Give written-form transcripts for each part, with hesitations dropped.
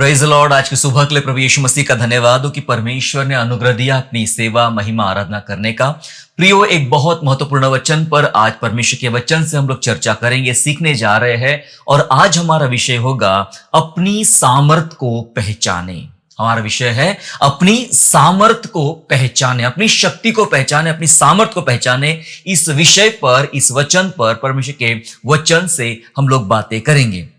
Praise the Lord. आज की सुबह के लिए प्रभु यीशु मसीह का धन्यवाद हो कि परमेश्वर ने अनुग्रह दिया अपनी सेवा महिमा आराधना करने का। प्रियो, एक बहुत महत्वपूर्ण वचन पर आज परमेश्वर के वचन से हम लोग चर्चा करेंगे, सीखने जा रहे हैं। और आज हमारा विषय होगा अपनी सामर्थ को पहचाने। हमारा विषय है अपनी सामर्थ को पहचाने, अपनी शक्ति को पहचाने, अपनी सामर्थ को पहचाने। इस विषय पर, इस वचन पर, परमेश्वर के वचन से हम लोग बातें करेंगे।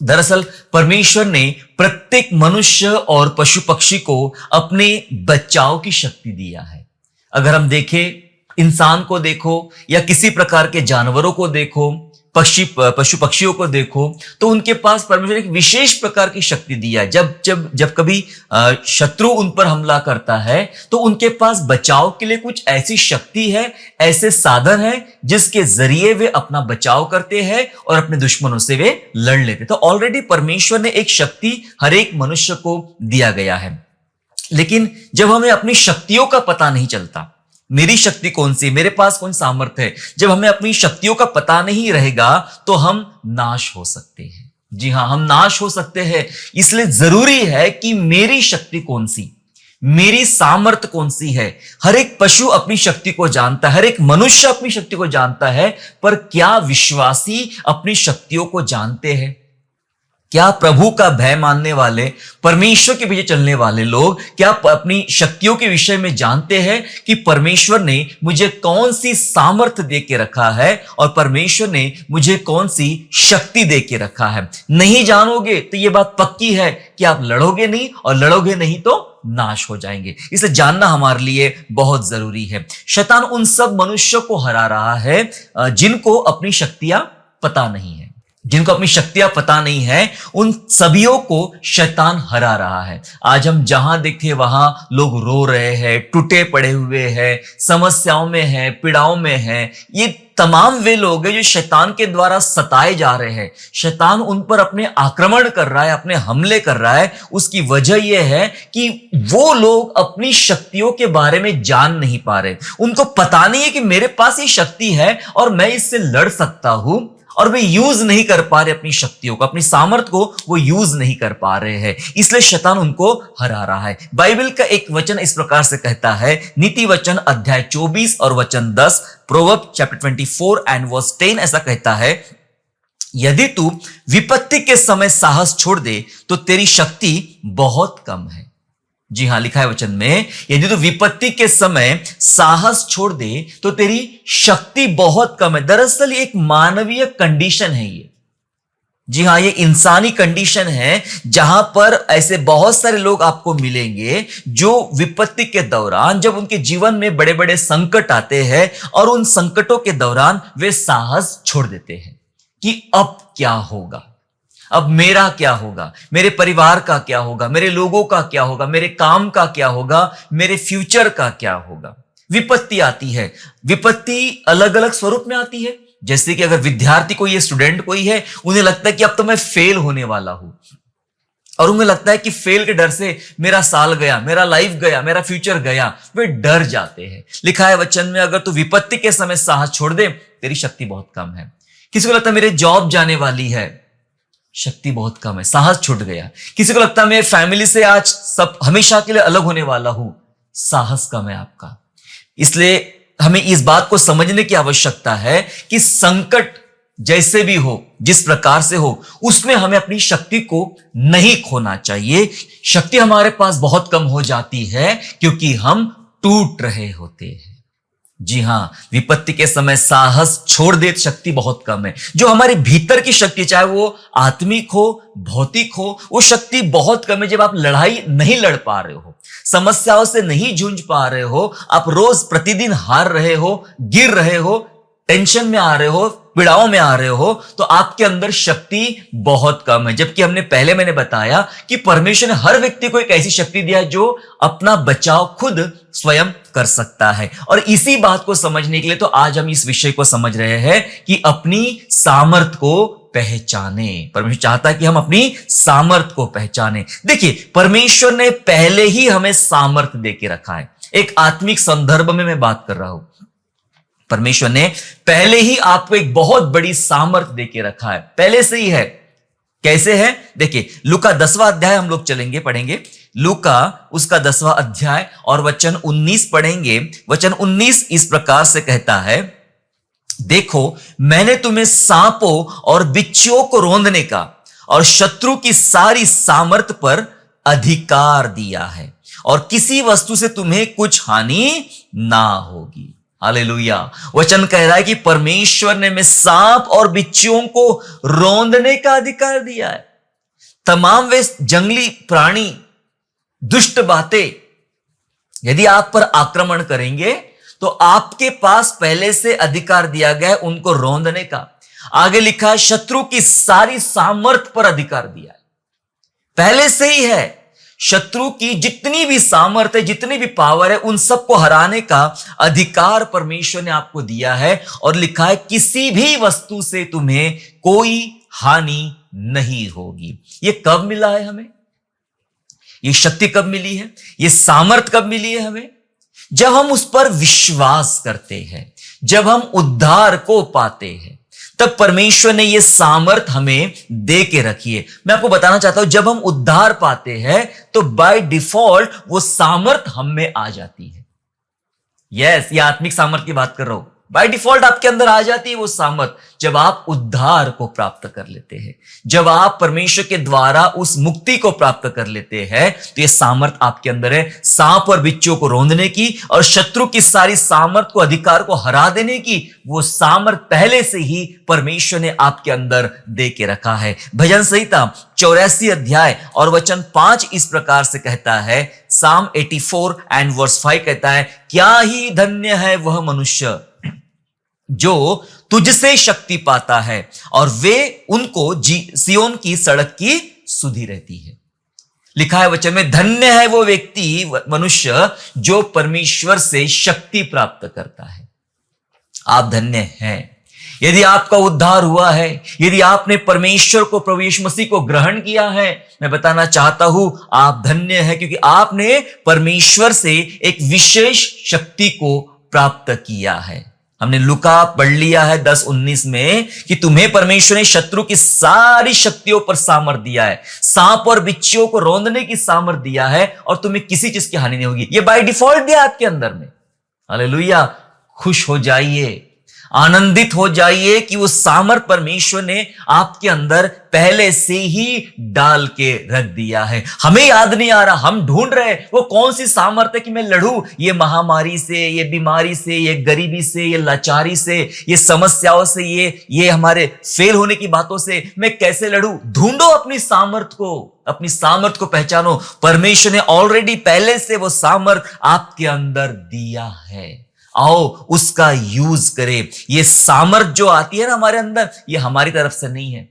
दरअसल परमेश्वर ने प्रत्येक मनुष्य और पशु पक्षी को अपने बचाव की शक्ति दिया है। अगर हम देखें, इंसान को देखो या किसी प्रकार के जानवरों को देखो, पशु पक्षियों को देखो, तो उनके पास परमेश्वर ने एक विशेष प्रकार की शक्ति दिया है। जब कभी शत्रु उन पर हमला करता है तो उनके पास बचाव के लिए कुछ ऐसी शक्ति है, ऐसे साधन है जिसके जरिए वे अपना बचाव करते हैं और अपने दुश्मनों से वे लड़ लेते। तो ऑलरेडी परमेश्वर ने एक शक्ति हर एक मनुष्य को दिया गया है। लेकिन जब हमें अपनी शक्तियों का पता नहीं चलता, मेरी शक्ति कौन सी, मेरे पास कौन सामर्थ्य है, जब हमें अपनी शक्तियों का पता नहीं रहेगा तो हम नाश हो सकते हैं। जी हां, हम नाश हो सकते हैं। इसलिए जरूरी है कि मेरी शक्ति कौन सी, मेरी सामर्थ्य कौन सी है। हर एक पशु अपनी शक्ति को जानता है, हर एक मनुष्य अपनी शक्ति को जानता है, पर क्या विश्वासी अपनी शक्तियों को जानते हैं? क्या प्रभु का भय मानने वाले, परमेश्वर के पीछे चलने वाले लोग क्या अपनी शक्तियों के विषय में जानते हैं कि परमेश्वर ने मुझे कौन सी सामर्थ्य दे के रखा है और परमेश्वर ने मुझे कौन सी शक्ति दे के रखा है? नहीं जानोगे तो यह बात पक्की है कि आप लड़ोगे नहीं, और लड़ोगे नहीं तो नाश हो जाएंगे। इसे जानना हमारे लिए बहुत जरूरी है। शैतान उन सब मनुष्यों को हरा रहा है जिनको अपनी शक्तियां पता नहीं है। जिनको अपनी शक्तियां पता नहीं है, उन सभियों को शैतान हरा रहा है। आज हम जहां देखते वहां लोग रो रहे हैं, टूटे पड़े हुए हैं, समस्याओं में हैं, पीड़ाओं में हैं। ये तमाम वे लोग हैं जो शैतान के द्वारा सताए जा रहे हैं। शैतान उन पर अपने आक्रमण कर रहा है, अपने हमले कर रहा है। उसकी वजह यह है कि वो लोग अपनी शक्तियों के बारे में जान नहीं पा रहे। उनको पता नहीं है कि मेरे पास ये शक्ति है और मैं इससे लड़ सकता हूं, और वे यूज नहीं कर पा रहे अपनी शक्तियों को, अपनी सामर्थ्य को वो यूज नहीं कर पा रहे हैं। इसलिए शैतान उनको हरा रहा है। बाइबल का एक वचन इस प्रकार से कहता है, नीति वचन अध्याय 24 और वचन 10, प्रोवर्ब चैप्टर 24 एंड वर्स 10 ऐसा कहता है, यदि तू विपत्ति के समय साहस छोड़ दे तो तेरी शक्ति बहुत कम है। जी हां, लिखा है वचन में, यदि तो विपत्ति के समय साहस छोड़ दे तो तेरी शक्ति बहुत कम है। दरअसल ये एक मानवीय कंडीशन है ये। जी हां, ये इंसानी कंडीशन है जहां पर ऐसे बहुत सारे लोग आपको मिलेंगे जो विपत्ति के दौरान, जब उनके जीवन में बड़े बड़े संकट आते हैं और उन संकटों के दौरान वे साहस छोड़ देते हैं कि अब क्या होगा, अब मेरा क्या होगा, मेरे परिवार का क्या होगा, मेरे लोगों का क्या होगा, मेरे काम का क्या होगा, मेरे फ्यूचर का क्या होगा। विपत्ति आती है। विपत्ति अलग अलग स्वरूप में आती है। जैसे कि अगर विद्यार्थी कोई है, स्टूडेंट कोई है, उन्हें लगता है कि अब तो मैं फेल होने वाला हूं, और उन्हें लगता है कि फेल के डर से मेरा साल गया, मेरा लाइफ गया, मेरा फ्यूचर गया। वे डर जाते हैं। लिखा है वचन में, अगर तू विपत्ति के समय साहस छोड़ दे तेरी शक्ति बहुत कम है। किसी को लगता है मेरे जॉब जाने वाली है, शक्ति बहुत कम है, साहस छूट गया। किसी को लगता है मैं फैमिली से आज सब हमेशा के लिए अलग होने वाला हूं, साहस कम है आपका। इसलिए हमें इस बात को समझने की आवश्यकता है कि संकट जैसे भी हो, जिस प्रकार से हो, उसमें हमें अपनी शक्ति को नहीं खोना चाहिए। शक्ति हमारे पास बहुत कम हो जाती है क्योंकि हम टूट रहे होते हैं। जी हां, विपत्ति के समय साहस छोड़ दे शक्ति बहुत कम है। जो हमारे भीतर की शक्ति, चाहे वो आत्मिक हो, भौतिक हो, वो शक्ति बहुत कम है। जब आप लड़ाई नहीं लड़ पा रहे हो, समस्याओं से नहीं जूझ पा रहे हो, आप रोज प्रतिदिन हार रहे हो, गिर रहे हो, टेंशन में आ रहे हो, पीड़ाओं में आ रहे हो, तो आपके अंदर शक्ति बहुत कम है। जबकि मैंने बताया कि परमेश्वर ने हर व्यक्ति को एक ऐसी शक्ति दिया है जो अपना बचाव खुद स्वयं कर सकता है। और इसी बात को समझने के लिए तो आज हम इस विषय को समझ रहे हैं कि अपनी सामर्थ्य को पहचाने। परमेश्वर चाहता है कि हम अपनी सामर्थ्य को पहचाने। देखिए, परमेश्वर ने पहले ही हमें सामर्थ्य दे के रखा है। एक आत्मिक संदर्भ में मैं बात कर रहा हूं। परमेश्वर ने पहले ही आपको एक बहुत बड़ी सामर्थ्य देके रखा है, पहले से ही है। कैसे है? देखिए, लूका 10वां अध्याय हम लोग चलेंगे, पढ़ेंगे। लूका उसका 10वां अध्याय और वचन 19 पढ़ेंगे। वचन 19 इस प्रकार से कहता है, देखो मैंने तुम्हें सांपों और बिच्छुओं को रौंदने का और शत्रु की सारी सामर्थ पर अधिकार दिया है, और किसी वस्तु से तुम्हें कुछ हानि ना होगी। हालेलुया। वचन कह रहा है कि परमेश्वर ने हमें सांप और बिच्छुओं को रौंदने का अधिकार दिया है। तमाम वे जंगली प्राणी, दुष्ट बातें यदि आप पर आक्रमण करेंगे तो आपके पास पहले से अधिकार दिया गया है उनको रौंदने का। आगे लिखा है, शत्रु की सारी सामर्थ पर अधिकार दिया है, पहले से ही है। शत्रु की जितनी भी सामर्थ है, जितनी भी पावर है, उन सबको हराने का अधिकार परमेश्वर ने आपको दिया है। और लिखा है, किसी भी वस्तु से तुम्हें कोई हानि नहीं होगी। ये कब मिला है हमें? ये शक्ति कब मिली है? ये सामर्थ कब मिली है हमें? जब हम उस पर विश्वास करते हैं, जब हम उद्धार को पाते हैं, तब परमेश्वर ने यह सामर्थ हमें दे के रखी है। मैं आपको बताना चाहता हूं, जब हम उद्धार पाते हैं तो बाय डिफॉल्ट वो सामर्थ हम में आ जाती है। यस, ये आत्मिक सामर्थ की बात कर रहा हूं। बाय डिफॉल्ट आपके अंदर आ जाती है वो सामर्थ जब आप उद्धार को प्राप्त कर लेते हैं, जब आप परमेश्वर के द्वारा उस मुक्ति को प्राप्त कर लेते हैं, तो ये सामर्थ आपके अंदर है, सांप और बिच्छुओं को रौंदने की और शत्रु की सारी सामर्थ को, अधिकार को हरा देने की। वो सामर्थ पहले से ही परमेश्वर ने आपके अंदर दे के रखा है। भजन संहिता 84 अध्याय और वचन 5 इस प्रकार से कहता है, साम 84 एंड वर्स 5 कहता है, क्या ही धन्य है वह मनुष्य जो तुझसे शक्ति पाता है और वे उनको सियोन की सड़क की सुधि रहती है। लिखा है वचन में, धन्य है वो व्यक्ति, मनुष्य जो परमेश्वर से शक्ति प्राप्त करता है। आप धन्य हैं यदि आपका उद्धार हुआ है, यदि आपने परमेश्वर को, प्रभु यीशु मसीह को ग्रहण किया है। मैं बताना चाहता हूं, आप धन्य हैं क्योंकि आपने परमेश्वर से एक विशेष शक्ति को प्राप्त किया है। हमने लूका पढ़ लिया है 10:19 में कि तुम्हें परमेश्वर ने शत्रु की सारी शक्तियों पर सामर्थ दिया है, सांप और बिच्छुओं को रौंदने की सामर्थ दिया है, और तुम्हें किसी चीज की हानि नहीं होगी। ये बाय डिफॉल्ट दिया आपके अंदर में। हालेलुया। खुश हो जाइए, आनंदित हो जाइए कि वो सामर्थ परमेश्वर ने आपके अंदर पहले से ही डाल के रख दिया है। हमें याद नहीं आ रहा, हम ढूंढ रहे वो कौन सी सामर्थ है कि मैं लड़ूं ये महामारी से, ये बीमारी से, ये गरीबी से, ये लाचारी से, ये समस्याओं से, ये हमारे फेल होने की बातों से मैं कैसे लड़ूं। ढूंढो अपनी सामर्थ को, अपनी सामर्थ को पहचानो। परमेश्वर ने ऑलरेडी पहले से वो सामर्थ आपके अंदर दिया है, आओ उसका यूज करें। ये सामर्थ जो आती है ना हमारे अंदर, ये हमारी तरफ से नहीं है।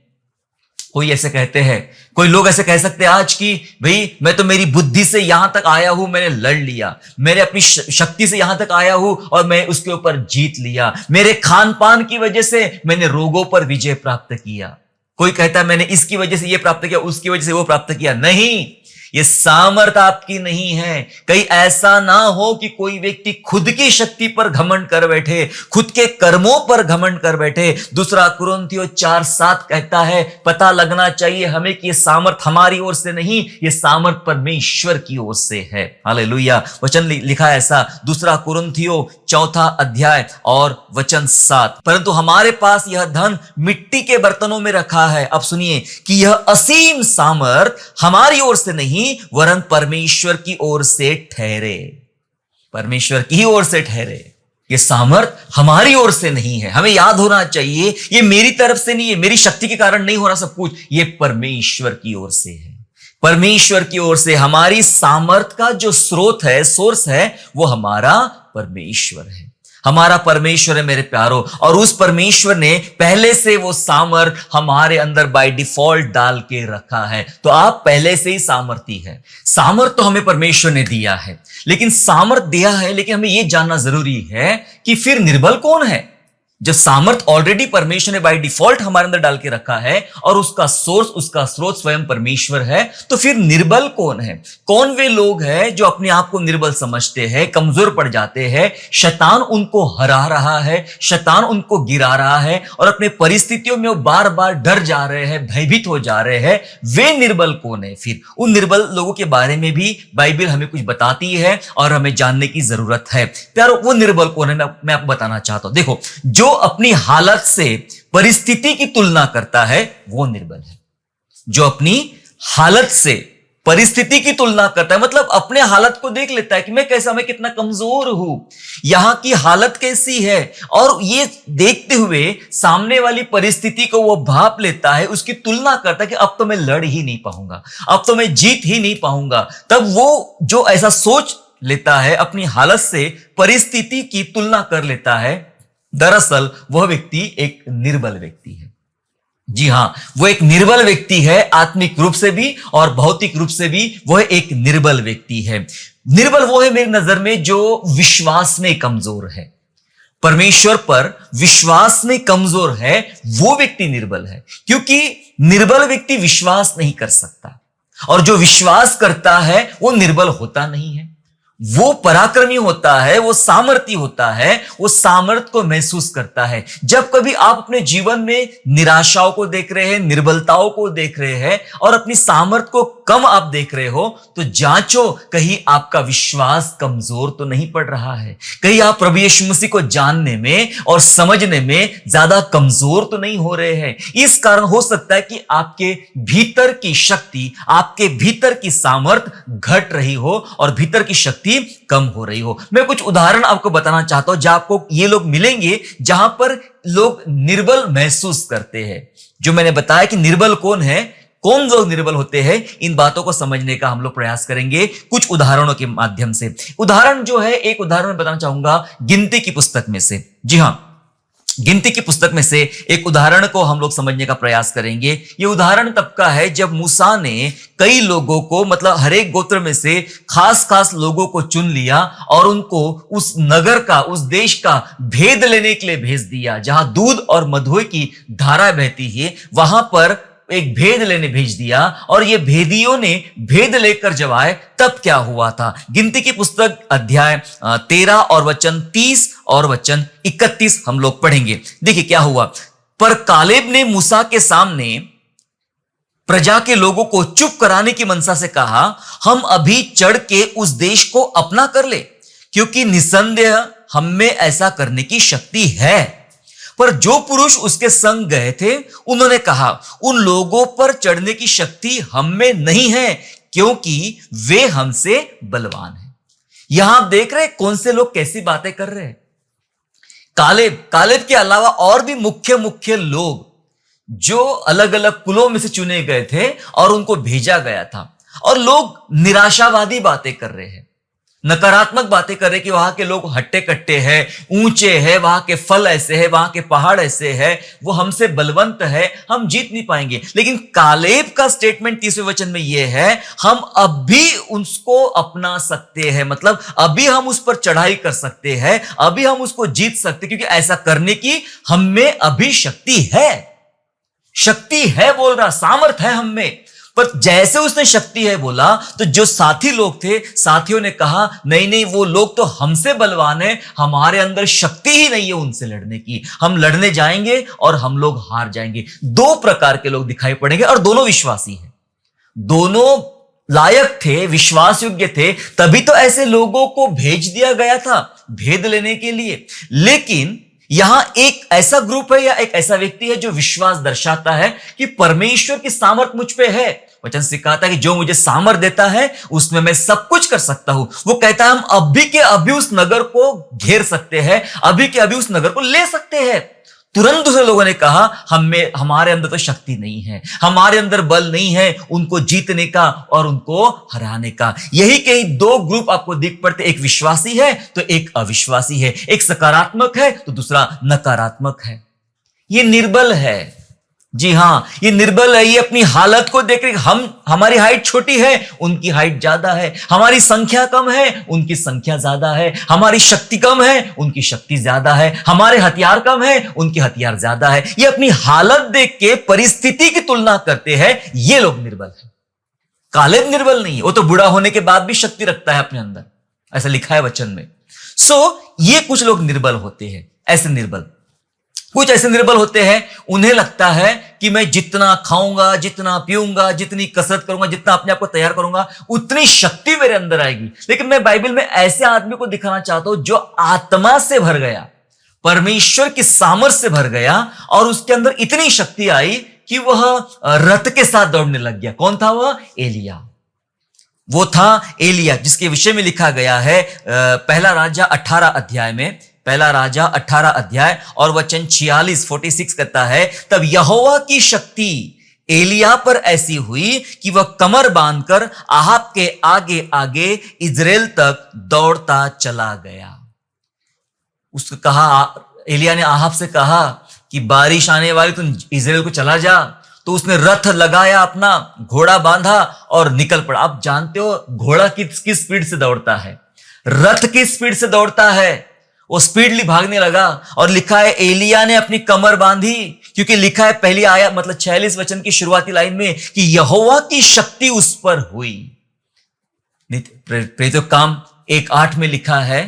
कोई ऐसे कहते हैं, कोई लोग ऐसे कह सकते हैं आज की, भाई मैं तो मेरी बुद्धि से यहां तक आया हूं, मैंने लड़ लिया, मेरे अपनी शक्ति से यहां तक आया हूं और मैं उसके ऊपर जीत लिया, मेरे खान पान की वजह से मैंने रोगों पर विजय प्राप्त किया। कोई कहता है मैंने इसकी वजह से ये प्राप्त किया, उसकी वजह से वो प्राप्त किया। नहीं, ये सामर्थ आपकी नहीं है। कहीं ऐसा ना हो कि कोई व्यक्ति खुद की शक्ति पर घमंड कर बैठे, खुद के कर्मों पर घमंड कर बैठे। दूसरा कुरिन्थियों 4:7 कहता है, पता लगना चाहिए हमें कि ये सामर्थ हमारी ओर से नहीं, ये सामर्थ परमेश्वर की ओर से है। हालेलुया। वचन लिखा है ऐसा, दूसरा कुरिन्थियों 4 अध्याय और वचन 7, परंतु हमारे पास यह धन मिट्टी के बर्तनों में रखा है। अब सुनिए कि यह असीम सामर्थ हमारी ओर से नहीं वरन परमेश्वर की ओर से ठहरे। परमेश्वर की ओर से ठहरे। ये सामर्थ हमारी ओर से नहीं है। हमें याद होना चाहिए ये मेरी तरफ से नहीं है, मेरी शक्ति के कारण नहीं हो रहा सब कुछ, ये परमेश्वर की ओर से है। परमेश्वर की ओर से हमारी सामर्थ का जो स्रोत है, सोर्स है, वो हमारा परमेश्वर है। हमारा परमेश्वर है मेरे प्यारो, और उस परमेश्वर ने पहले से वो सामर्थ हमारे अंदर बाय डिफॉल्ट डाल के रखा है। तो आप पहले से ही सामर्थी है। सामर्थ तो हमें परमेश्वर ने दिया है, लेकिन सामर्थ दिया है, लेकिन हमें यह जानना जरूरी है कि फिर निर्बल कौन है। जब सामर्थ ऑलरेडी परमेश्वर ने बाय डिफॉल्ट हमारे अंदर डाल के रखा है और उसका सोर्स, उसका स्रोत स्वयं परमेश्वर है, तो फिर निर्बल कौन है? कौन वे लोग हैं जो अपने आप को निर्बल समझते हैं, कमजोर पड़ जाते हैं, शैतान उनको हरा रहा है, शैतान उनको गिरा रहा है और अपने परिस्थितियों में वो बार बार डर जा रहे हैं, भयभीत हो जा रहे हैं। वे निर्बल कौन है? फिर उन निर्बल लोगों के बारे में भी बाइबल हमें कुछ बताती है और हमें जानने की जरूरत है। प्यारो, वो निर्बल कौन है मैं आपको बताना चाहता हूं। देखो, जो अपनी हालत से परिस्थिति की तुलना करता है वो निर्बल है। जो अपनी हालत से परिस्थिति की तुलना करता है, मतलब अपने हालत को देख लेता है कि मैं कैसा, मैं कितना कमजोर हूं, यहां की हालत कैसी है, और ये देखते हुए सामने वाली परिस्थिति को वो भाप लेता है, उसकी तुलना करता है कि अब तो मैं लड़ ही नहीं पाऊंगा, अब तो मैं जीत ही नहीं पाऊंगा। तब वो जो ऐसा सोच लेता है, अपनी हालत से परिस्थिति की तुलना कर लेता है, दरअसल वह व्यक्ति एक निर्बल व्यक्ति है। जी हां, वो एक निर्बल व्यक्ति है, आत्मिक रूप से भी और भौतिक रूप से भी वह एक निर्बल व्यक्ति है। निर्बल वो है मेरी नजर में जो विश्वास में कमजोर है, परमेश्वर पर विश्वास में कमजोर है, वो व्यक्ति निर्बल है। क्योंकि निर्बल व्यक्ति विश्वास नहीं कर सकता, और जो विश्वास करता है वो निर्बल होता नहीं है, वो पराक्रमी होता है, वो सामर्थी होता है, वो सामर्थ को महसूस करता है। जब कभी आप अपने जीवन में निराशाओं को देख रहे हैं, निर्बलताओं को देख रहे हैं और अपनी सामर्थ को कम आप देख रहे हो, तो जांचो कहीं आपका विश्वास कमजोर तो नहीं पड़ रहा है, कहीं आप प्रभु यीशु मसीह को जानने में और समझने में ज्यादा कमजोर तो नहीं हो रहे हैं। इस कारण हो सकता है कि आपके भीतर की शक्ति, आपके भीतर की सामर्थ घट रही हो और भीतर की शक्ति कम हो रही हो। मैं कुछ उदाहरण आपको बताना चाहता हूं जहां आपको ये लोग मिलेंगे जहां पर लोग निर्बल महसूस करते हैं। जो मैंने बताया कि निर्बल कौन है, कौन लोग निर्बल होते हैं, इन बातों को समझने का हम लोग प्रयास करेंगे कुछ उदाहरणों के माध्यम से। उदाहरण जो है, एक उदाहरण बताना चाहूंगा गिनती की पुस्तक में से। जी हां, गिनती की पुस्तक में से एक उदाहरण को हम लोग समझने का प्रयास करेंगे। ये उदाहरण तब का है जब मूसा ने कई लोगों को, मतलब हर एक गोत्र में से खास खास लोगों को चुन लिया और उनको उस नगर का, उस देश का भेद लेने के लिए भेज दिया, जहां दूध और मधु की धारा बहती है, वहां पर एक भेद लेने भेज दिया। और ये भेदियों ने भेद लेकर जब आए तब क्या हुआ था? गिनती की पुस्तक अध्याय 13 और वचन 30 और वचन 31 हम लोग पढ़ेंगे। देखिए क्या हुआ। पर कालेब ने मूसा के सामने प्रजा के लोगों को चुप कराने की मनसा से कहा, हम अभी चढ़ के उस देश को अपना कर ले, क्योंकि निसंदेह हम में ऐसा करने की शक्ति है। पर जो पुरुष उसके संग गए थे उन्होंने कहा, उन लोगों पर चढ़ने की शक्ति हम में नहीं है, क्योंकि वे हमसे बलवान हैं। यहां आप देख रहे हैं कौन से लोग कैसी बातें कर रहे हैं। कालेब के अलावा और भी मुख्य मुख्य लोग जो अलग अलग कुलों में से चुने गए थे और उनको भेजा गया था, और लोग निराशावादी बातें कर रहे हैं, नकारात्मक बातें कर रहे कि वहां के लोग हट्टे कट्टे हैं, ऊंचे हैं, वहां के फल ऐसे हैं, वहां के पहाड़ ऐसे हैं, वो हमसे बलवंत है, हम जीत नहीं पाएंगे। लेकिन कालेब का स्टेटमेंट 30वें वचन में यह है, हम अब भी उसको अपना सकते हैं, मतलब अभी हम उस पर चढ़ाई कर सकते हैं, अभी हम उसको जीत सकते, क्योंकि ऐसा करने की हम में अभी शक्ति है। शक्ति है बोल रहा, सामर्थ है हम में। पर जैसे उसने शक्ति है बोला तो जो साथी लोग थे, साथियों ने कहा, नहीं नहीं, वो लोग तो हमसे बलवान है, हमारे अंदर शक्ति ही नहीं है उनसे लड़ने की, हम लड़ने जाएंगे और हम लोग हार जाएंगे। दो प्रकार के लोग दिखाई पड़ेंगे और दोनों विश्वासी हैं, दोनों लायक थे, विश्वास योग्य थे, तभी तो ऐसे लोगों को भेज दिया गया था भेद लेने के लिए। लेकिन यहां एक ऐसा ग्रुप है या एक ऐसा व्यक्ति है जो विश्वास दर्शाता है कि परमेश्वर की सामर्थ मुझ पे है। वचन सिखाता है कि जो मुझे सामर्थ देता है उसमें मैं सब कुछ कर सकता हूं। वो कहता है हम अभी के अभी उस नगर को घेर सकते हैं, अभी के अभी उस नगर को ले सकते हैं। तुरंत दूसरे लोगों ने कहा, हमारे अंदर तो शक्ति नहीं है, हमारे अंदर बल नहीं है उनको जीतने का और उनको हराने का। यही कई दो ग्रुप आपको दिख पड़ते, एक विश्वासी है तो एक अविश्वासी है, एक सकारात्मक है तो दूसरा नकारात्मक है। ये निर्बल है, जी हाँ, ये निर्बल है, ये अपनी हालत को देख रहे, हमारी हाइट छोटी है, उनकी हाइट ज्यादा है, हमारी संख्या कम है, उनकी संख्या ज्यादा है, हमारी शक्ति कम है, उनकी शक्ति ज्यादा है, हमारे हथियार कम है, उनके हथियार ज्यादा है। ये अपनी हालत देख के परिस्थिति की तुलना करते हैं, ये लोग निर्बल है। कालेब निर्बल नहीं है, वो तो बूढ़ा होने के बाद भी शक्ति रखता है अपने अंदर, ऐसा लिखा है वचन में। ये कुछ लोग निर्बल होते हैं, ऐसे निर्बल। कुछ ऐसे निर्बल होते हैं, उन्हें लगता है कि मैं जितना खाऊंगा, जितना पीऊंगा, जितनी कसरत करूंगा, जितना अपने आप को तैयार करूंगा, उतनी शक्ति मेरे अंदर आएगी। लेकिन मैं बाइबल में ऐसे आदमी को दिखाना चाहता हूं जो आत्मा से भर गया, परमेश्वर की सामर्थ से भर गया, और उसके अंदर इतनी शक्ति आई कि वह रथ के साथ दौड़ने लग गया। कौन था वह? एलिया। वो था एलिया, जिसके विषय में लिखा गया है पहला राजा 18 अध्याय में, पहला राजा 18 अध्याय और वचन 46 कहता है, तब यहोवा की शक्ति एलिया पर ऐसी हुई कि वह कमर बांधकर आहाब के आगे आगे इजराइल तक दौड़ता चला गया। उसको कहा, एलिया ने आहाब से कहा कि बारिश आने वाली, तुम इजराइल को चला जा। तो उसने रथ लगाया, अपना घोड़ा बांधा और निकल पड़ा। आप जानते हो घोड़ा किस स्पीड से दौड़ता है, रथ की स्पीड से दौड़ता है। वो स्पीडली भागने लगा, और लिखा है एलिया ने अपनी कमर बांधी, क्योंकि लिखा है पहली आयत मतलब 46 वचन की शुरुआती लाइन में कि यहोवा की शक्ति उस पर हुई। प्रेरितों काम 1:8 में लिखा है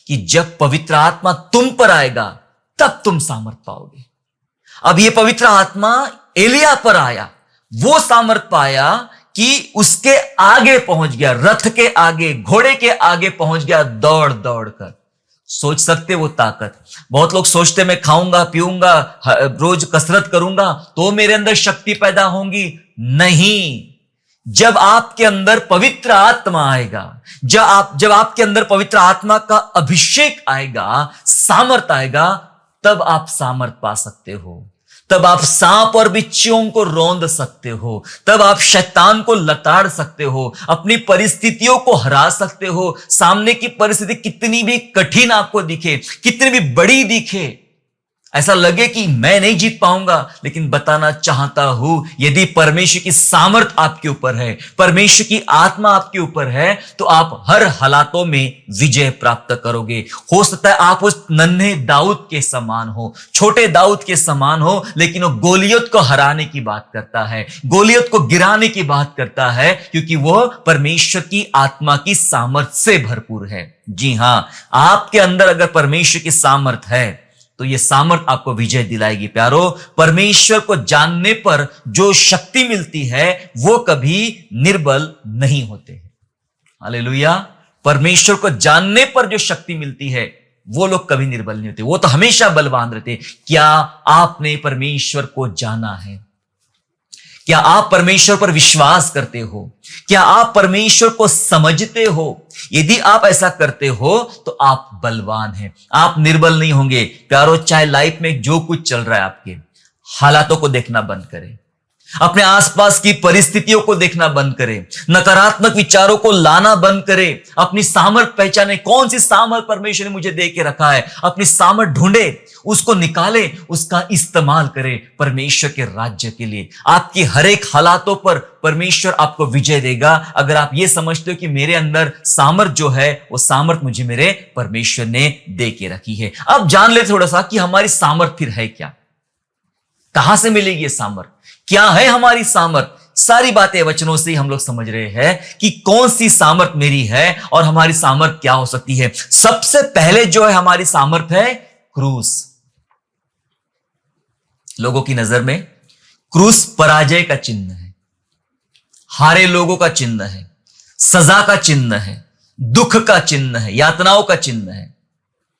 कि जब पवित्र आत्मा तुम पर आएगा तब तुम सामर्थ पाओगे। अब ये पवित्र आत्मा एलिया पर आया, वो सामर्थ पाया कि उसके आगे पहुंच गया, रथ के आगे, घोड़े के आगे पहुंच गया दौड़ दौड़ कर। सोच सकते वो ताकत। बहुत लोग सोचते मैं खाऊंगा पीऊंगा, रोज कसरत करूंगा तो मेरे अंदर शक्ति पैदा होगी। नहीं, जब आपके अंदर पवित्र आत्मा आएगा, जब आपके अंदर पवित्र आत्मा का अभिषेक आएगा, सामर्थ आएगा, तब आप सामर्थ पा सकते हो। तब आप सांप और बिच्छुओं को रौंद सकते हो, तब आप शैतान को लताड़ सकते हो, अपनी परिस्थितियों को हरा सकते हो। सामने की परिस्थिति कितनी भी कठिन आपको दिखे, कितनी भी बड़ी दिखे, ऐसा लगे कि मैं नहीं जीत पाऊंगा, लेकिन बताना चाहता हूं, यदि परमेश्वर की सामर्थ आपके ऊपर है, परमेश्वर की आत्मा आपके ऊपर है, तो आप हर हालातों में विजय प्राप्त करोगे। हो सकता है आप उस नन्हे दाऊद के समान हो, छोटे दाऊद के समान हो, लेकिन वो गोलियत को हराने की बात करता है, गोलियत को गिराने की बात करता है, क्योंकि वो परमेश्वर की आत्मा की सामर्थ से भरपूर है। जी हां, आपके अंदर अगर परमेश्वर की सामर्थ है तो ये सामर्थ आपको विजय दिलाएगी। प्यारो, परमेश्वर को जानने पर जो शक्ति मिलती है वो कभी निर्बल नहीं होते हैं। हालेलुया। परमेश्वर को जानने पर जो शक्ति मिलती है वो लोग कभी निर्बल नहीं होते, वो तो हमेशा बलवान रहते। क्या आपने परमेश्वर को जाना है? क्या आप परमेश्वर पर विश्वास करते हो? क्या आप परमेश्वर को समझते हो? यदि आप ऐसा करते हो तो आप बलवान हैं, आप निर्बल नहीं होंगे। प्यारो, चाहे लाइफ में जो कुछ चल रहा है, आपके हालातों को देखना बंद करें, अपने आसपास की परिस्थितियों को देखना बंद करें, नकारात्मक विचारों को लाना बंद करें, अपनी सामर्थ पहचाने, कौन सी सामर्थ परमेश्वर ने मुझे दे के रखा है, अपनी सामर्थ ढूंढे, उसको निकाले, उसका इस्तेमाल करें परमेश्वर के राज्य के लिए। आपकी हर एक हालातों पर परमेश्वर आपको विजय देगा, अगर आप ये समझते हो कि मेरे अंदर सामर्थ जो है वो सामर्थ मुझे मेरे परमेश्वर ने दे के रखी है। अब जान ले थोड़ा सा कि हमारी सामर्थ फिर है क्या, कहां से मिलेगी ये सामर्थ, क्या है हमारी सामर्थ। सारी बातें वचनों से ही हम लोग समझ रहे हैं कि कौन सी सामर्थ मेरी है और हमारी सामर्थ क्या हो सकती है। सबसे पहले जो है हमारी सामर्थ है क्रूस। लोगों की नजर में क्रूस पराजय का चिन्ह है, हारे लोगों का चिन्ह है, सजा का चिन्ह है, दुख का चिन्ह है, यातनाओं का चिन्ह है।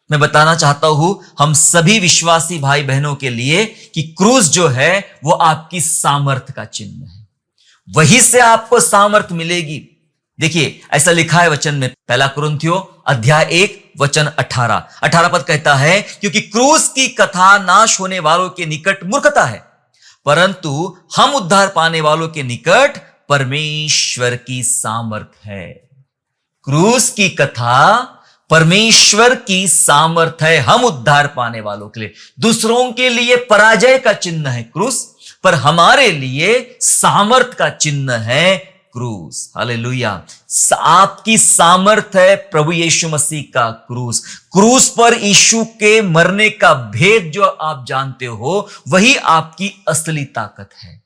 मैं बताना चाहता हूं हम सभी विश्वासी भाई बहनों के लिए कि क्रूस जो है वो आपकी सामर्थ का चिन्ह है, वहीं से आपको सामर्थ मिलेगी। देखिए, ऐसा लिखा है वचन में, पहला कुरिन्थियों अध्याय 1 वचन 18 पद कहता है, क्योंकि क्रूस की कथा नाश होने वालों के निकट मूर्खता है, परंतु हम उद्धार पाने वालों के निकट परमेश्वर की सामर्थ है। क्रूस की कथा परमेश्वर की सामर्थ है हम उद्धार पाने वालों के लिए। दूसरों के लिए पराजय का चिन्ह है क्रूस, पर हमारे लिए सामर्थ का चिन्ह है क्रूस। हालेलुया। आपकी सामर्थ है प्रभु यीशु मसीह का क्रूस। क्रूस पर यीशु के मरने का भेद जो आप जानते हो, वही आपकी असली ताकत है।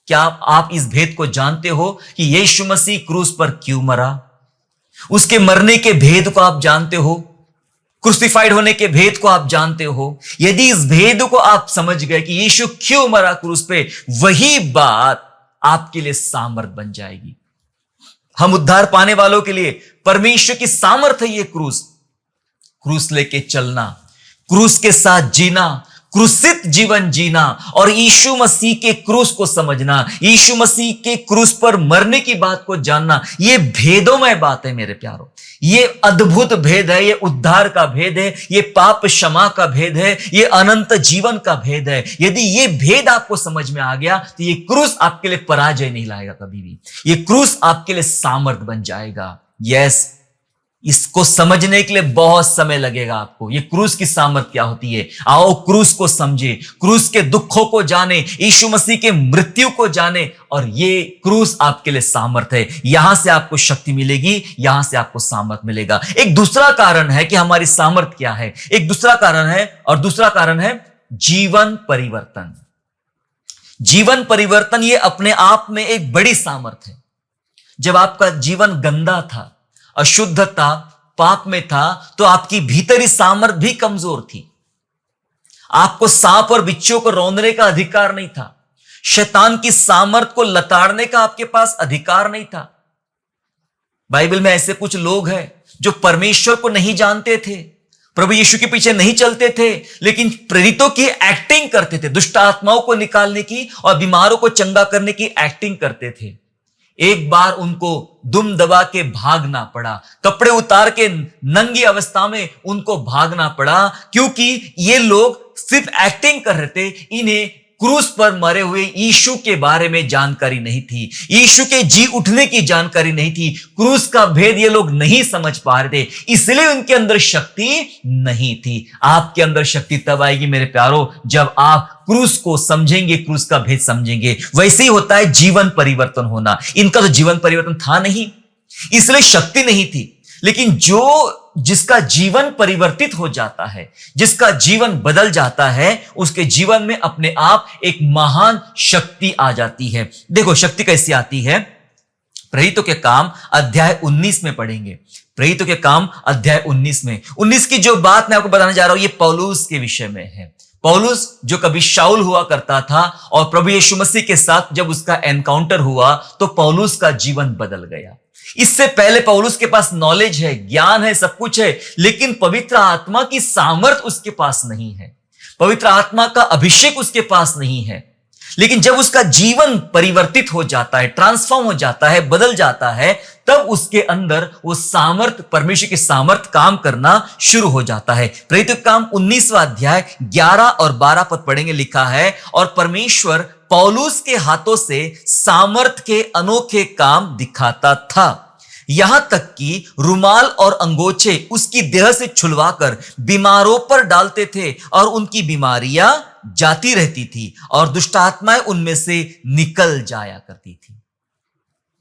क्या आप इस भेद को जानते हो कि यीशु मसीह क्रूस पर क्यों मरा? उसके मरने के भेद को आप जानते हो? क्रूसिफाइड होने के भेद को आप जानते हो? यदि इस भेद को आप समझ गए कि यीशु क्यों मरा क्रूस पे, वही बात आपके लिए सामर्थ बन जाएगी। हम उद्धार पाने वालों के लिए परमेश्वर की सामर्थ है ये क्रूस। क्रूस लेके चलना, क्रूस के साथ जीना, क्रूसित जीवन जीना और यीशु मसीह के क्रूस को समझना, यीशु मसीह के क्रूस पर मरने की बात को जानना, ये भेदोमय बात है मेरे प्यारों। ये अद्भुत भेद है, ये उद्धार का भेद है, ये पाप क्षमा का भेद है, ये अनंत जीवन का भेद है। यदि ये भेद आपको समझ में आ गया तो ये क्रूस आपके लिए पराजय नहीं लाएगा कभी भी। ये क्रूस आपके लिए सामर्थ बन जाएगा। यस, इसको समझने के लिए बहुत समय लगेगा आपको। ये क्रूस की सामर्थ क्या होती है, आओ क्रूस को समझे, क्रूस के दुखों को जाने, यीशु मसीह के मृत्यु को जाने, और ये क्रूस आपके लिए सामर्थ है। यहां से आपको शक्ति मिलेगी, यहां से आपको सामर्थ मिलेगा। एक दूसरा कारण है कि हमारी सामर्थ क्या है, एक दूसरा कारण है, और दूसरा कारण है जीवन परिवर्तन। जीवन परिवर्तन ये अपने आप में एक बड़ी सामर्थ है। जब आपका जीवन गंदा था, अशुद्ध था, पाप में था, तो आपकी भीतरी सामर्थ भी कमजोर थी। आपको सांप और बिच्छू को रौंदने का अधिकार नहीं था। शैतान की सामर्थ को लताड़ने का आपके पास अधिकार नहीं था। बाइबल में ऐसे कुछ लोग हैं जो परमेश्वर को नहीं जानते थे, प्रभु यीशु के पीछे नहीं चलते थे, लेकिन प्रेरितों की एक्टिंग करते थे, दुष्ट आत्माओं को निकालने की और बीमारों को चंगा करने की एक्टिंग करते थे। एक बार उनको दुम दबा के भागना पड़ा, कपड़े उतार के नंगी अवस्था में उनको भागना पड़ा, क्योंकि ये लोग सिर्फ एक्टिंग कर रहे थे। इन्हें क्रूस पर मरे हुए यीशु के बारे में जानकारी नहीं थी, यीशु के जी उठने की जानकारी नहीं थी, क्रूस का भेद ये लोग नहीं समझ पा रहे थे, इसलिए उनके अंदर शक्ति नहीं थी। आपके अंदर शक्ति तब आएगी मेरे प्यारों, जब आप क्रूस को समझेंगे, क्रूस का भेद समझेंगे। वैसे ही होता है जीवन परिवर्तन होना। इनका तो जीवन परिवर्तन था नहीं, इसलिए शक्ति नहीं थी। लेकिन जिसका जीवन परिवर्तित हो जाता है, जिसका जीवन बदल जाता है, उसके जीवन में अपने आप एक महान शक्ति आ जाती है। देखो शक्ति कैसी आती है, प्रेरितों के काम अध्याय 19 में पढ़ेंगे। प्रेरितों के काम अध्याय 19 में 19 की जो बात मैं आपको बताने जा रहा हूं, ये पौलुस के विषय में है। पौलुस जो कभी शाऊल हुआ करता था, और प्रभु यीशु मसीह के साथ जब उसका एनकाउंटर हुआ तो पौलुस का जीवन बदल गया। इससे पहले पौलुस के पास नॉलेज है, ज्ञान है, सब कुछ है, लेकिन पवित्र आत्मा की सामर्थ उसके पास नहीं है, पवित्र आत्मा का अभिषेक उसके पास नहीं है। लेकिन जब उसका जीवन परिवर्तित हो जाता है, ट्रांसफॉर्म हो जाता है, बदल जाता है, तब उसके अंदर वो सामर्थ, परमेश्वर की सामर्थ काम करना शुरू हो जाता है। प्रेरितों के काम 19वां अध्याय 11 और 12 पद पढ़ेंगे। लिखा है, और परमेश्वर पौलुस के हाथों से सामर्थ के अनोखे काम दिखाता था, यहां तक कि रुमाल और अंगोछे उसकी देह से छुलवाकर बीमारों पर डालते थे, और उनकी बीमारियां जाती रहती थी, और दुष्ट आत्माएं उनमें से निकल जाया करती थी।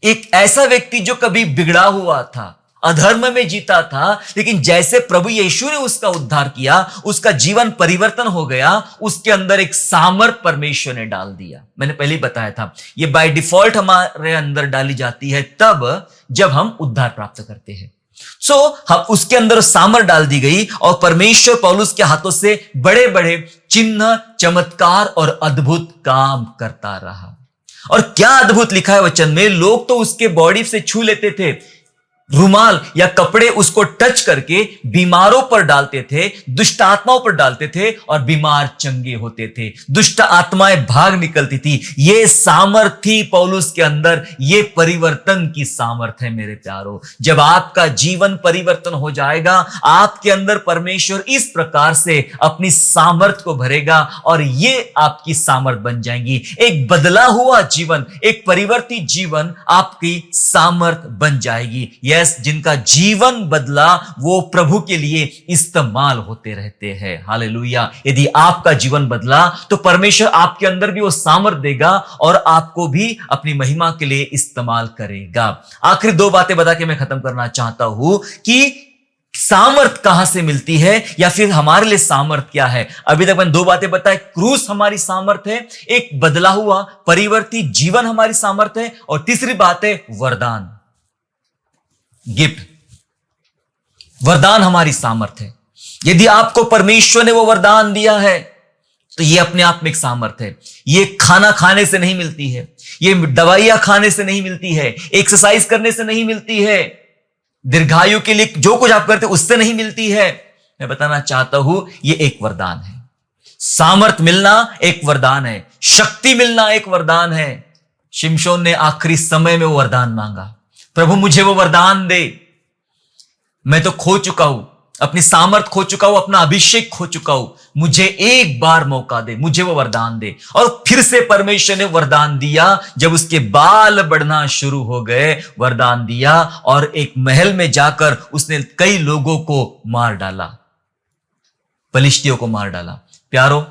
एक ऐसा व्यक्ति जो कभी बिगड़ा हुआ था, अधर्म में जीता था, लेकिन जैसे प्रभु यीशु ने उसका उद्धार किया, उसका जीवन परिवर्तन हो गया, उसके अंदर एक सामर्थ परमेश्वर ने डाल दिया। मैंने पहले ही बताया था, ये बाय डिफॉल्ट हमारे अंदर डाली जाती है तब जब हम उद्धार प्राप्त करते हैं। हम उसके अंदर सामर्थ डाल दी गई, और परमेश्वर पौलुस के हाथों से बड़े बड़े चिन्ह, चमत्कार और अद्भुत काम करता रहा। और क्या अद्भुत लिखा है वचन में, लोग तो उसके बॉडी से छू लेते थे, रुमाल या कपड़े उसको टच करके बीमारों पर डालते थे, दुष्ट आत्माओं पर डालते थे, और बीमार चंगे होते थे, दुष्ट आत्माएं भाग निकलती थी। ये सामर्थ थी पौलुस के अंदर, ये परिवर्तन की सामर्थ है मेरे प्यारों। जब आपका जीवन परिवर्तन हो जाएगा, आपके अंदर परमेश्वर इस प्रकार से अपनी सामर्थ को भरेगा, और ये आपकी सामर्थ बन जाएंगी। एक बदला हुआ जीवन, एक परिवर्तित जीवन आपकी सामर्थ बन जाएगी। यस, जिनका जीवन बदला वो प्रभु के लिए इस्तेमाल होते रहते हैं। हालेलुया। यदि आपका जीवन बदला तो परमेश्वर आपके अंदर भी वो सामर्थ देगा और आपको भी अपनी महिमा के लिए इस्तेमाल करेगा। आखिरी दो बातें बता के मैं खत्म करना चाहता हूं कि सामर्थ कहां से मिलती है या फिर हमारे लिए सामर्थ क्या है। अभी तक मैंने दो बातें बताई। क्रूस हमारी सामर्थ है, एक बदला हुआ परिवर्तित जीवन हमारी सामर्थ है, और तीसरी बात है वरदान, गिफ्ट। वरदान हमारी सामर्थ है। यदि आपको परमेश्वर ने वो वरदान दिया है तो ये अपने आप में एक सामर्थ है। ये खाना खाने से नहीं मिलती है, ये दवाइयां खाने से नहीं मिलती है, एक्सरसाइज करने से नहीं मिलती है, दीर्घायु के लिए जो कुछ आप करते उससे नहीं मिलती है। मैं बताना चाहता हूं ये एक वरदान है। सामर्थ मिलना एक वरदान है, शक्ति मिलना एक वरदान है। शिमशोन ने आखिरी समय में वो वरदान मांगा, प्रभु मुझे वो वरदान दे, मैं तो खो चुका हूं, अपनी सामर्थ खो चुका हूं, अपना अभिषेक खो चुका हूं, मुझे एक बार मौका दे, मुझे वो वरदान दे। और फिर से परमेश्वर ने वरदान दिया। जब उसके बाल बढ़ना शुरू हो गए, वरदान दिया और एक महल में जाकर उसने कई लोगों को मार डाला, पलिश्तियों को मार डाला। प्यारो,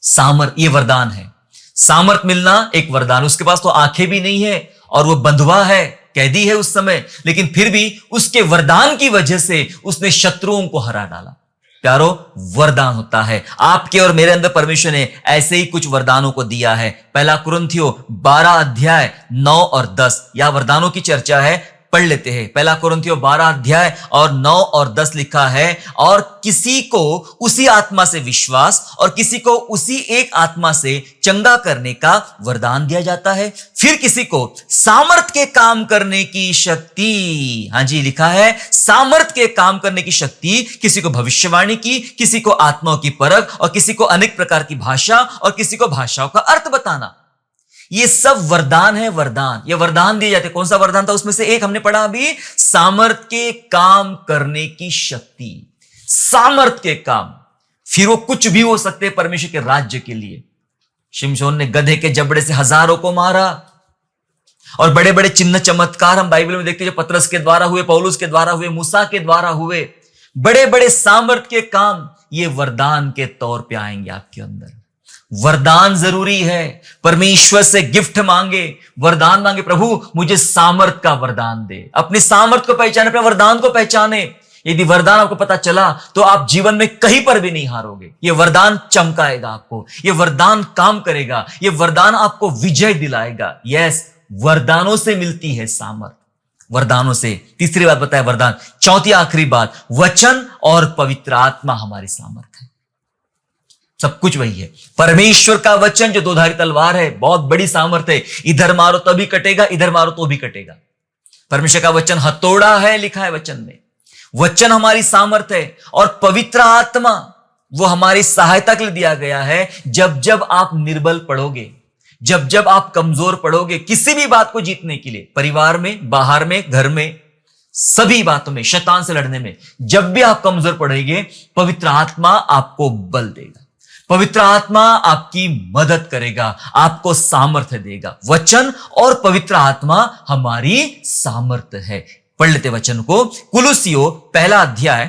सामर्थ ये वरदान है। सामर्थ मिलना एक वरदान। उसके पास तो आंखें भी नहीं है और वो बंधुआ है, कैदी है उस समय, लेकिन फिर भी उसके वरदान की वजह से उसने शत्रुओं को हरा डाला। प्यारो, वरदान होता है। आपके और मेरे अंदर परमेश्वर ने ऐसे ही कुछ वरदानों को दिया है। पहला कुरिन्थियों 12 अध्याय 9 और 10 या वरदानों की चर्चा है, पढ़ लेते हैं। पहला कुरिन्थियों 12 अध्याय और 9 और 10 लिखा है, और किसी को उसी आत्मा से विश्वास और किसी को उसी एक आत्मा से चंगा करने का वरदान दिया जाता है। फिर किसी को सामर्थ के काम करने की शक्ति, हाँ जी लिखा है, सामर्थ के काम करने की शक्ति, किसी को भविष्यवाणी की, किसी को आत्माओं की परख, और किसी को अनेक प्रकार की भाषा, और किसी को भाषाओं का अर्थ बताना। ये सब वरदान है। वरदान, ये वरदान दिए जाते। कौन सा वरदान था उसमें से एक हमने पढ़ा अभी, सामर्थ के काम करने की शक्ति। सामर्थ के काम, फिर वो कुछ भी हो सकते हैं परमेश्वर के राज्य के लिए। शिमशोन ने गधे के जबड़े से हजारों को मारा, और बड़े बड़े चिन्ह चमत्कार हम बाइबल में देखते हैं, जो पतरस के द्वारा हुए, पौलुस के द्वारा हुए, मूसा के द्वारा हुए। बड़े बड़े सामर्थ के काम ये वरदान के तौर पे आएंगे आपके अंदर। वरदान जरूरी है। परमेश्वर से गिफ्ट मांगे, वरदान मांगे, प्रभु मुझे सामर्थ का वरदान दे। अपनी सामर्थ को पहचाने, अपने वरदान को पहचाने। यदि वरदान आपको पता चला तो आप जीवन में कहीं पर भी नहीं हारोगे। ये वरदान चमकाएगा आपको, ये वरदान काम करेगा, ये वरदान आपको विजय दिलाएगा। यस, वरदानों से मिलती है सामर्थ, वरदानों से। तीसरी बात बताया वरदान। चौथी आखिरी बात, वचन और पवित्र आत्मा हमारी सामर्थ है। सब कुछ वही है। परमेश्वर का वचन जो दोधारी तलवार है, बहुत बड़ी सामर्थ है। इधर मारो तभी कटेगा, इधर मारो तो भी कटेगा। परमेश्वर का वचन हथौड़ा है, लिखा है वचन में। वचन हमारी सामर्थ है। और पवित्र आत्मा वो हमारी सहायता के लिए दिया गया है। जब जब आप निर्बल पड़ोगे, जब जब आप कमजोर पड़ोगे, किसी भी बात को जीतने के लिए, परिवार में, बाहर में, घर में, सभी बातों में, शैतान से लड़ने में, जब भी आप कमजोर पड़ेंगे, पवित्र आत्मा आपको बल देगा। पवित्र आत्मा आपकी मदद करेगा, आपको सामर्थ्य देगा। वचन और पवित्र आत्मा हमारी सामर्थ्य है। पढ़ लेते वचन को। कुलुसियों पहला अध्याय,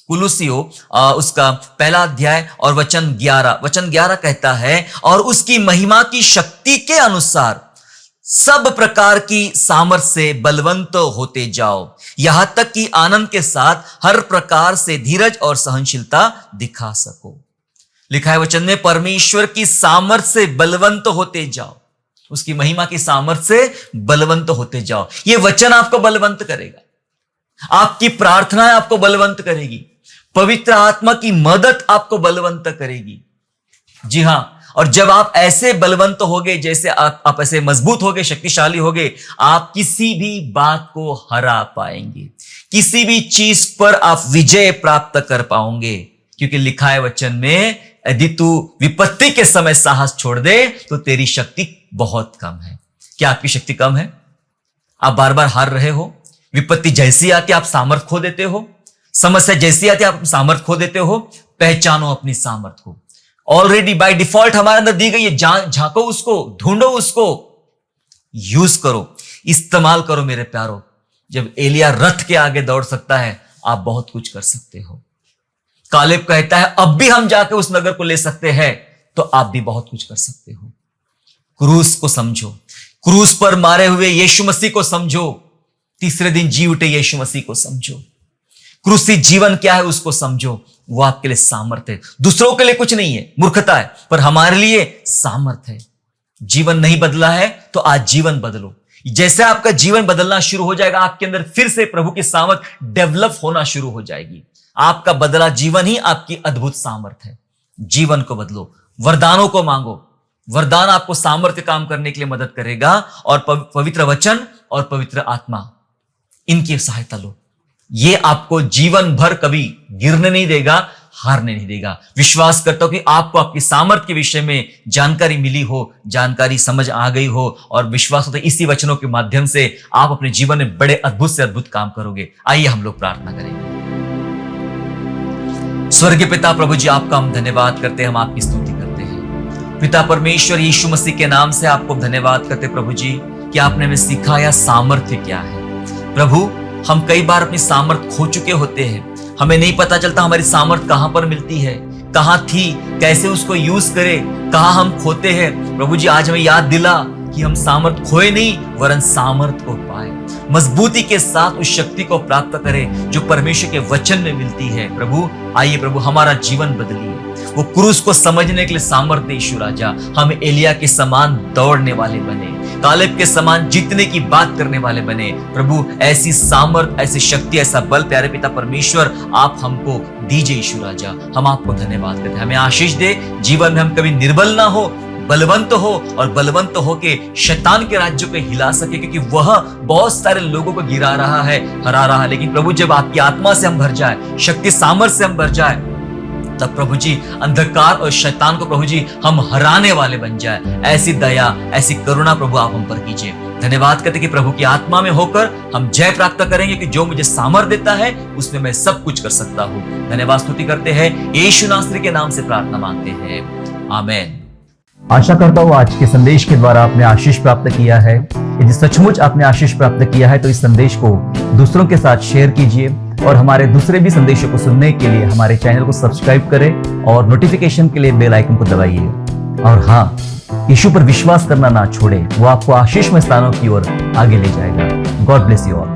कुलुसियों उसका पहला अध्याय और वचन 11 कहता है, और उसकी महिमा की शक्ति के अनुसार सब प्रकार की सामर्थ्य से बलवंत होते जाओ, यहां तक कि आनंद के साथ हर प्रकार से धीरज और सहनशीलता दिखा सको। लिखा है वचन में, परमेश्वर की सामर्थ्य से बलवंत होते जाओ, उसकी महिमा की सामर्थ्य से बलवंत होते जाओ। यह वचन आपको बलवंत करेगा, आपकी प्रार्थनाएं आपको बलवंत करेगी, पवित्र आत्मा की मदद आपको बलवंत करेगी। जी हां, और जब आप ऐसे बलवंत होगे, जैसे आप ऐसे मजबूत होगे, शक्तिशाली होगे, आप किसी भी बात को हरा पाएंगे, किसी भी चीज पर आप विजय प्राप्त कर पाओगे। क्योंकि लिखा है वचन में, यदि तू विपत्ति के समय साहस छोड़ दे तो तेरी शक्ति बहुत कम है। क्या आपकी शक्ति कम है? आप बार बार हार रहे हो? विपत्ति जैसी आती आप सामर्थ खो देते हो, समस्या जैसी आती आप सामर्थ खो देते हो। पहचानो अपनी सामर्थ को, ऑलरेडी बाय डिफॉल्ट हमारे अंदर दी गई है। झांको उसको, ढूंढो उसको, यूज करो, इस्तेमाल करो मेरे प्यारो। जब एलिया रथ के आगे दौड़ सकता है, आप बहुत कुछ कर सकते हो। कालेब कहता है अब भी हम जाके उस नगर को ले सकते हैं, तो आप भी बहुत कुछ कर सकते हो। क्रूस को समझो, क्रूस पर मारे हुए यीशु मसीह को समझो, तीसरे दिन जी उठे यीशु मसीह को समझो। क्रूसी जीवन क्या है उसको समझो, वो आपके लिए सामर्थ है। दूसरों के लिए कुछ नहीं है, मूर्खता है, पर हमारे लिए सामर्थ है। जीवन नहीं बदला है तो आज जीवन बदलो। जैसे आपका जीवन बदलना शुरू हो जाएगा, आपके अंदर फिर से प्रभु की सामर्थ डेवलप होना शुरू हो जाएगी। आपका बदला जीवन ही आपकी अद्भुत सामर्थ है। जीवन को बदलो, वरदानों को मांगो। वरदान आपको सामर्थ्य काम करने के लिए मदद करेगा, और पवित्र वचन और पवित्र आत्मा, इनकी सहायता लो। ये आपको जीवन भर कभी गिरने नहीं देगा, हारने नहीं देगा। विश्वास करता हूं कि आपको आपकी सामर्थ्य के विषय में जानकारी मिली हो, जानकारी समझ आ गई हो, और विश्वास होता है इसी वचनों के माध्यम से आप अपने जीवन में बड़े अद्भुत से अद्भुत काम करोगे। आइए हम लोग प्रार्थना करेंगे। स्वर्गीय पिता प्रभु जी, आपका हम धन्यवाद करते हैं, हम आपकी स्तुति करते हैं। पिता परमेश्वर यीशु मसीह के नाम से आपको धन्यवाद करते प्रभु जी कि आपने हमें सिखाया सामर्थ्य क्या है। प्रभु, हम कई बार अपनी सामर्थ्य खो चुके होते हैं, हमें नहीं पता चलता हमारी सामर्थ्य कहां पर मिलती है, कहां थी, कैसे उसको यूज करें, कहां हम खोते हैं। प्रभु जी, आज हमें याद दिला कि हम सामर्थ्य खोए नहीं, वरन सामर्थ्य को पाए, मजबूती के साथ उस शक्ति को प्राप्त करें जो परमेश्वर के वचन में मिलती है। प्रभु, आइए प्रभु, हमारा जीवन बदलिए। वो क्रूस को समझने के लिए सामर्थ्य यीशु राजा, हम एलिया के समान दौड़ने वाले बने, कालेब के समान जीतने की बात करने वाले बने। प्रभु, ऐसी सामर्थ, ऐसी शक्ति, ऐसा बल प्यारे पिता परमेश्वर आप हमको दीजिए यीशु राजा। हम आपको धन्यवाद करते हैं, हमें आशीष दे। जीवन में हम कभी निर्बल ना हो, बलवंत हो, और बलवंत हो के शैतान के राज्य को हिला सके, क्योंकि वह बहुत सारे लोगों को गिरा रहा है, हरा रहा है। लेकिन प्रभु, जब आपकी आत्मा से हम भर जाए, शक्ति सामर्थ्य से हम भर जाए, तब प्रभु जी अंधकार और शैतान को प्रभु जी हम हराने वाले बन जाए। ऐसी दया, ऐसी करुणा प्रभु आप हम पर कीजिए। धन्यवाद करते कि प्रभु की आत्मा में होकर हम जय प्राप्त करेंगे, कि जो मुझे सामर्थ्य देता है उसमें मैं सब कुछ कर सकता हूँ। धन्यवाद स्तुति करते हैं, यीशु नासरी के नाम से प्रार्थना मांगते हैं, आमेन। आशा करता हूँ आज के संदेश के द्वारा आपने आशीष प्राप्त किया है। यदि सचमुच आपने आशीष प्राप्त किया है तो इस संदेश को दूसरों के साथ शेयर कीजिए, और हमारे दूसरे भी संदेशों को सुनने के लिए हमारे चैनल को सब्सक्राइब करें और नोटिफिकेशन के लिए बेल आइकन को दबाइए। और हाँ, यीशु पर विश्वास करना ना छोड़ें, वो आपको आशीषमय स्थानों की ओर आगे ले जाएगा। God bless you all.